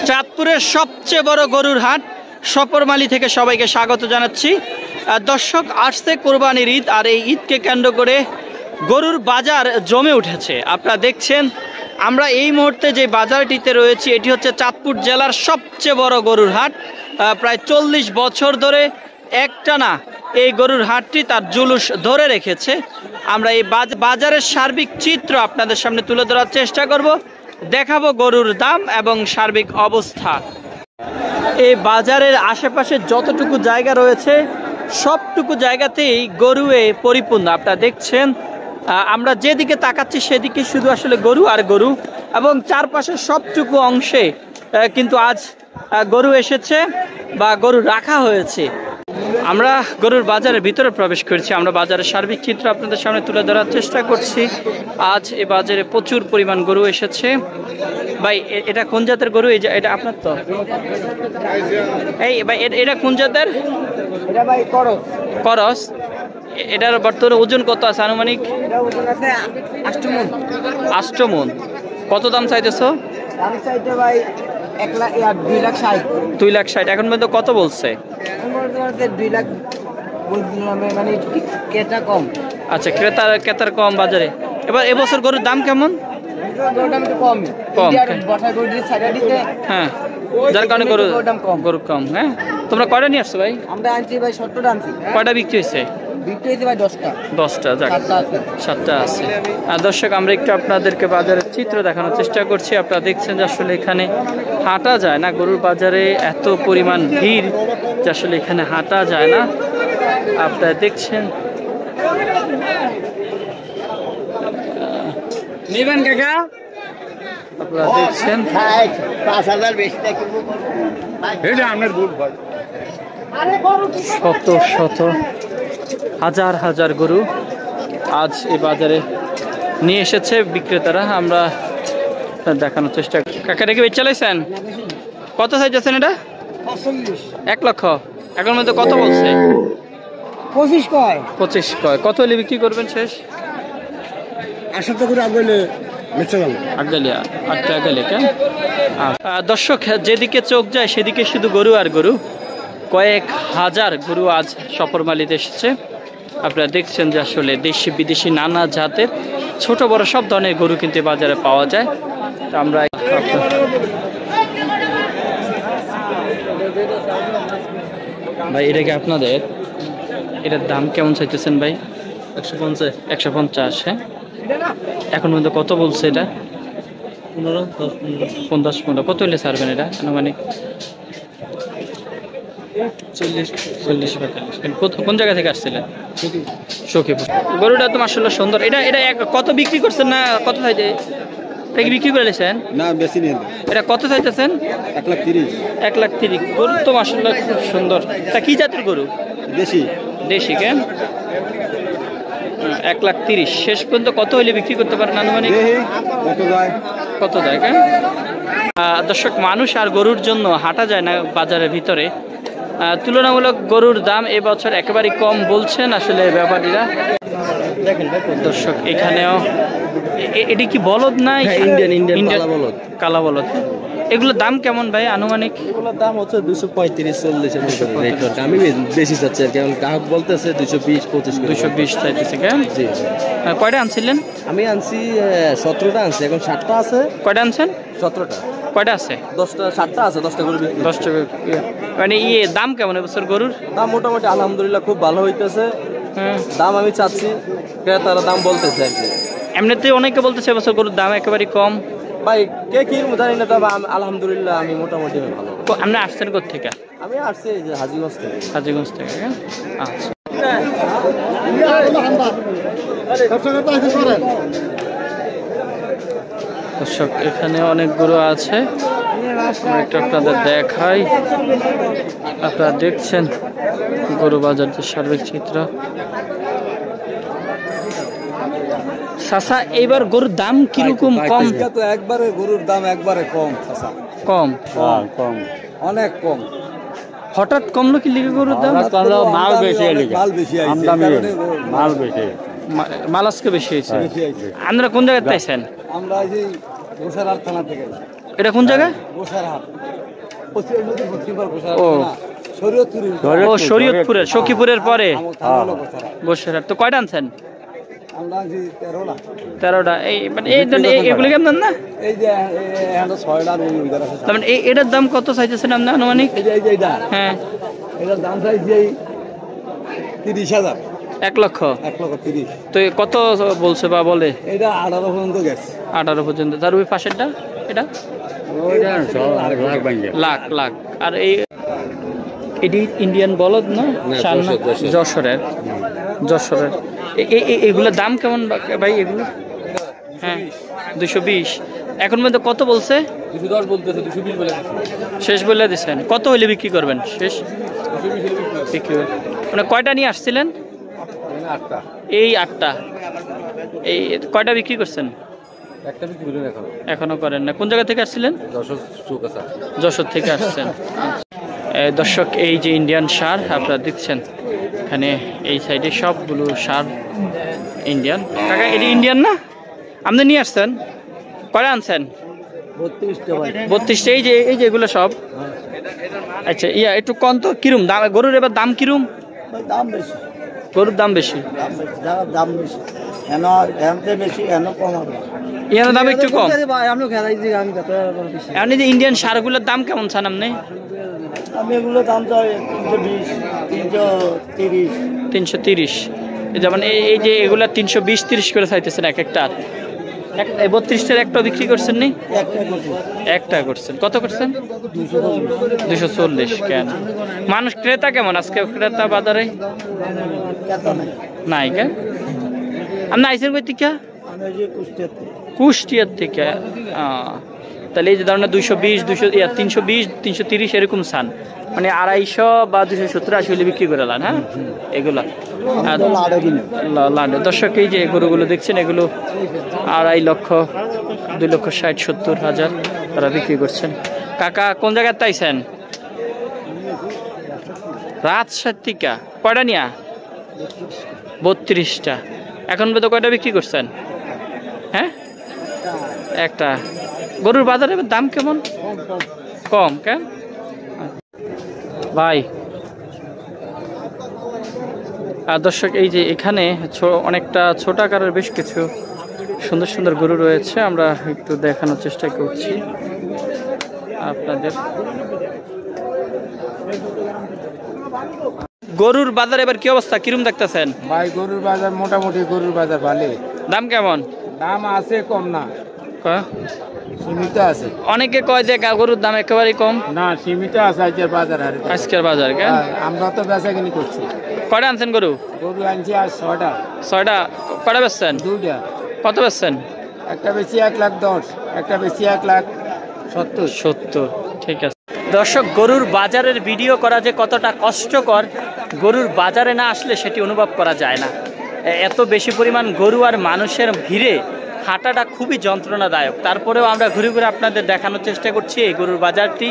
চাঁদপুরের সবচেয়ে বড় গরুর হাট সপরমালী থেকে সবাইকে স্বাগত জানাচ্ছি। দর্শক, আসছে কোরবানির ঈদ, আর এই ঈদকে কেন্দ্র করে গরুর বাজার জমে উঠেছে। আপনারা দেখছেন আমরা এই মুহূর্তে যে বাজারটিতে রয়েছি, এটি হচ্ছে চাঁদপুর জেলার সবচেয়ে বড় গরুর হাট। প্রায় 40 বছর ধরে একটানা এই গরুর হাটটি তার জুলুস ধরে রেখেছে। আমরা এই বাজারের সার্বিক চিত্র আপনাদের সামনে তুলে ধরার চেষ্টা করব, দেখাবো গরুর দাম এবং সার্বিক অবস্থা। এই বাজারের আশেপাশে যতটুকু জায়গা রয়েছে সবটুকু জায়গাতেই গরুয়ে পরিপূর্ণ। আপনারা দেখছেন আমরা যেদিকে তাকাচ্ছি সেদিকে শুধু আসলে গরু আর গরু, এবং চারপাশে সবটুকু অংশে কিন্তু আজ গরু এসেছে বা গরু রাখা হয়েছে। আমরা গরুর বাজারের ভিতরে প্রবেশ করছি, আমরা বাজারের সার্বিক চিত্র আপনাদের সামনে তুলে ধরার চেষ্টা করছি। আজ এই বাজারে প্রচুর পরিমাণ গরু এসেছে। ভাই, এটা কোন জাতের গরু? এটা আপনার তো? এই ভাই, এটা কোন জাতের? এটা ভাই করস। করস। এটার বর্তমানে ওজন কত আছে আনুমানিক? এটা ওজন আছে 8 মণ। 8 মণ। কত দাম চাইতেছো? দাম চাইতে ভাই 2,60,000। 2,60,000। এখন পর্যন্ত কত বলছে? এখন বলতে 2 লাখ মানে ক্রেতা কম। আচ্ছা, ক্রেতার কম বাজারে। এবার এবছর গরুর দাম কেমন? গরুর দাম একটু কম। বর্ষা গরু দিয়ে ছাড়া দিতে, হ্যাঁ, যার কারণে গরু কম। হ্যাঁ, তোমরা কয়টা নিয়ে আসছো ভাই? আমরা আনছি ভাই 70টা আনছি। কয়টা বিক্রি হয়েছে? বিক্রি হয়েছে ভাই 10টা। 10টা, যাক 7টা আছে। আর দর্শক, আমরা একটু আপনাদেরকে বাজারের চিত্র দেখানোর চেষ্টা করছি। আপনারা দেখছেন যে আসলে এখানে হাঁটা যায় না, গরুর বাজারে এত পরিমাণ ভিড় যে আসলে এখানে হাঁটা যায় না। আপনারা দেখছেন নেবেন কাকা? আপনারা দেখছেন 5,000 বেশি টাকা। এটা আপনার ভুল ভাই। শত শত হাজার হাজার গরু আজ এই বাজারে নিয়ে এসেছে বিক্রেতারা। আমরা দেখানোর চেষ্টা। কাকা, রেখে বেচ চালাইছেন? কত চাইতেছেন এটা? 1 লক্ষ। এখন মধ্যে কত বলছে? 25 কয়। 25 কয়। কত হলে বিক্রি করবেন শেষ? 80 করে আগলে বেচে গেল। আটটা কেন? দর্শক, যেদিকে চোখ যায় সেদিকে শুধু গরু আর গরু। কয়েক হাজার গরু আজ সপরমালীতে এসেছে। আপনারা দেখছেন যে আসলে দেশি বিদেশি নানা জাতের ছোট বড় সব ধরনের গরু কিন্তু বাজারে পাওয়া যায়। তো আমরা ভাই, এটা কি আপনাদের? এটার দাম কেমন চাইতেছেন ভাই? 150। 150, হ্যাঁ। এখন পর্যন্ত কত বলছে এটা? 15। কত হলে ছাড়বেন এটা আনুমানিক? 40। কোন জায়গা থেকে আসছিলেন? সখীপুর। গরুটা তো মাশাআল্লাহ সুন্দর। এটা কত বিক্রি করছেন না কত চাইতে? এটা কি বিক্রি করে নিয়েছেন? না, বেশি নেই। এটা কত চাইতেছেন? 1,30,000। 1,30,000। গরু তো মাশাআল্লাহ খুব সুন্দর। তা কি জাতের গরু? দেশি কেন? 1,30,000। শেষ পর্যন্ত কত হলে বিক্রি করতে পারেন আনুমানিক? কত যায় কেন? দর্শক, মানুষ আর গরুর জন্য হাঁটা যায় না বাজারের ভিতরে। তুলনামূলক গরুর দাম এবছর একেবারেই কম বলছেন আসলে ব্যাপারীরা। দর্শক, এখানেও এটি কি বলদ না? ইন্ডিয়ান কালা বলদ। এগুলোর দাম কেমন ভাই আনুমানিক? এগুলোর দাম হচ্ছে 235-40 আমি বেশি চাচ্ছি আর কি। গ্রাহক বলতেছে 220-25। 220 চাইতেছে কেন? জি। কয়টা আনছিলেন? আমি আনছি 17টা আনছি, এখন 7টা আছে। কয়টা আনছেন? 17টা। কয়টা আছে? 10টা। 7টা আছে, 10টা গরু। 10টা। মানে দাম কেমন এবছর গরুর? দাম মোটামুটি আলহামদুলিল্লাহ খুব ভালো হইতেছে। দাম আমি চাচ্ছি, ক্রেতারা দাম বলতেছে আর কি। এমনিতে অনেকে বলতেছে এবছর গরুর দাম একেবারে কম। ভাই, কে কি জানি না, তবে আলহামদুলিল্লাহ আমি মোটামুটি ভালো। আপনি আসছেন কোথেকে? আমি আসছি এই যে হাজীগঞ্জ থেকে। হাজীগঞ্জ থেকে। আচ্ছা। দর্শক, এখানে অনেক গরু আছে, একটু আপনাদের দেখাই। আপনারা দেখছেন গরু বাজার যে সার্বিক চিত্র। চাচা, এইবার গরুর দাম কিরকম? কম তো একবারে গরুর দাম একবারে কম চাচা। কম অনেক কম। হঠাৎ কমলো কি লিখে গরুর দাম? মাল বেশি, মাল আজকে বেশি হয়েছে। আপনারা কোন জায়গায় পাইছেন? আমরা এই গোসারার থানা থেকে। এটা কোন জায়গায়? গোসারহাট ও ও শরীয়তপুরের সখীপুরের পরে গোসারহাট। তো কয়টা আনছেন? 13টা। এই মানে এগুলো কেমন না? তার মানে এটার দাম কত চাইতেছেন আপনি আনুমানিক? হ্যাঁ, এটার দাম চাইছি 30,000। 1 লক্ষ। 1,30,000। তো কত বলছে বা বলে? এটা 18 পর্যন্ত গেছে। 18 পর্যন্ত। তার ওই পাশেরটা এটা লাখ লাখ। আর এই এটি ইন্ডিয়ান বলদ না? যশোরের। যশোরের এগুলোর দাম কেমন ভাই এগুলো? হ্যাঁ 220। এখন পর্যন্ত কত বলছে? 210 বলতেছে, 220 বলে শেষ বলে দিচ্ছেন। কত হইলে বিক্রি করবেন শেষ? বিক্রি মানে কয়টা নিয়ে আসছিলেন? 8টা। এই 8টা। এই কয়টা বিক্রি করছেন? একটা বিক্রি করলেন এখনো করেন না। কোন জায়গা থেকে আসছিলেন? যশোর থেকে আসছেন। দর্শক এই যে ইন্ডিয়ান সার আপনারা দেখছেন, এখানে এই সাইডে সবগুলো সার ইন্ডিয়ান। কাকা এটি ইন্ডিয়ান না? আপনি নিয়ে আসছেন? কয়টা আনছেন? 32টা। এই যে এগুলো সব। আচ্ছা ইয়া একটু কম তো কিরম দাম গরুর? এবার দাম কিরম? দাম বেশি। গরুর দাম বেশি। দাম বেশি। এনতে বেশি, এন কম হবে। ইয়ার দাম একটু কম। আমি খেলাই যে আমি কত বেশি। আপনি যে ইন্ডিয়ান সারগুলোর দাম কেমন চান আপনি? আমি এগুলো দাম চাই 320, 330। 330। যেমন এই যে এগুলা 320-30 করে চাইতেছেন এক একটা। 32টার একটা বিক্রি করছেন নি? একটা করছেন। কত করছেন? 240। কেন মানুষ ক্রেতা কেমন আজকে? ক্রেতা বাজারে নাই কেন? আপনি আইসেন কই থেকে? কুষ্টিয়ার থেকে। তাহলে এই যে ধরেন 220, 320, 330 এরকম চান, মানে 250 বা 270-80 হলে বিক্রি করে লান। হ্যাঁ এগুলা লাডে। দর্শক এই যে গরুগুলো দেখছেন এগুলো 2.5 লক্ষ, 2,60,70,000 তারা বিক্রি করছেন। কাকা কোন জায়গায় তাইছেন? রাজশাহী থেকে। কয়টা নিয়া? 32টা। এখন পর্যন্ত কয়টা বিক্রি করছেন? হ্যাঁ একটা। গরুর বাজারে দাম কেমন? কম কেন ভাই? আর দর্শক এই যে এখানে অনেকটা ছোট আকারের বেশ কিছু সুন্দর সুন্দর গরু রয়েছে, আমরা একটু দেখানোর চেষ্টা করছি আপনাদের। গরুর বাজার এবার কি অবস্থা, কিরম দেখতেছেন ভাই? গরুর বাজার মোটামুটি, গরুর বাজার ভালো। দাম কেমন? দাম আছে, কম না, সীমিত আছে। অনেকে কয় যে গরুর দাম একেবারেই কম। না, সীমিত আছে আজকের বাজার। আজকের বাজার কেন? আমরা তো বেচা কিনি করছি। কয়টা আনছেন গরু? গরু আনছি আজ 6টা। 6টা। কয়টা বেচছেন? 2টা। কত বেচছেন? একটা বেশি 1,10,000, একটা বেশি 1,70,000। ঠিক আছে। দর্শক গরুর বাজারের ভিডিও করা যে কতটা কষ্টকর, গরুর বাজারে না আসলে সেটি অনুভব করা যায় না। এত বেশি পরিমাণ গরু আর মানুষের ভিড়ে হাঁটাটা খুবই যন্ত্রণাদায়ক। তারপরেও আমরা ঘুরে ঘুরে আপনাদের দেখানোর চেষ্টা করছি এই গরুর বাজারটি।